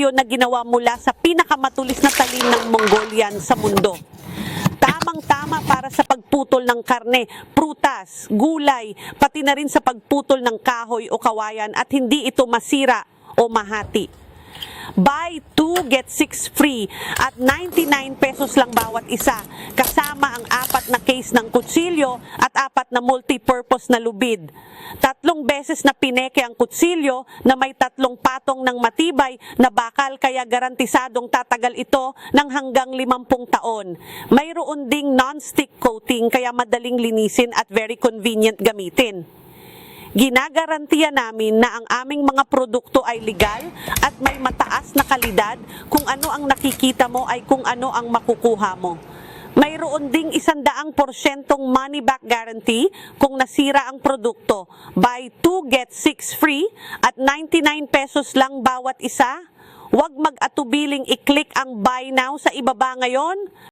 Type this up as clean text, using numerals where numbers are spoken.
kutsilyo na ginawa mula sa pinakamatulis na talim ng Mongolian sa mundo. Tamang-tama para sa pagputol ng karne, prutas, gulay, pati na rin sa pagputol ng kahoy o kawayan at hindi ito masira o mahati. Buy 2, get 6 free at 99 pesos lang bawat isa, kasama ang 4 na case ng kutsilyo at 4 na multi-purpose na lubid. 3 beses na pineke ang kutsilyo na may 3 patong ng matibay na bakal, kaya garantisadong tatagal ito ng hanggang 50 taon. Mayroon ding non-stick coating kaya madaling linisin at very convenient gamitin. Ginagarantiya namin na ang aming mga produkto ay legal at may mataas na kalidad. Kung ano ang nakikita mo ay kung ano ang makukuha mo. Mayroon ding 100% money back guarantee kung nasira ang produkto. Buy 2, get 6 free at 99 pesos lang bawat isa. Huwag mag-atubiling i-click ang buy now sa ibaba ngayon.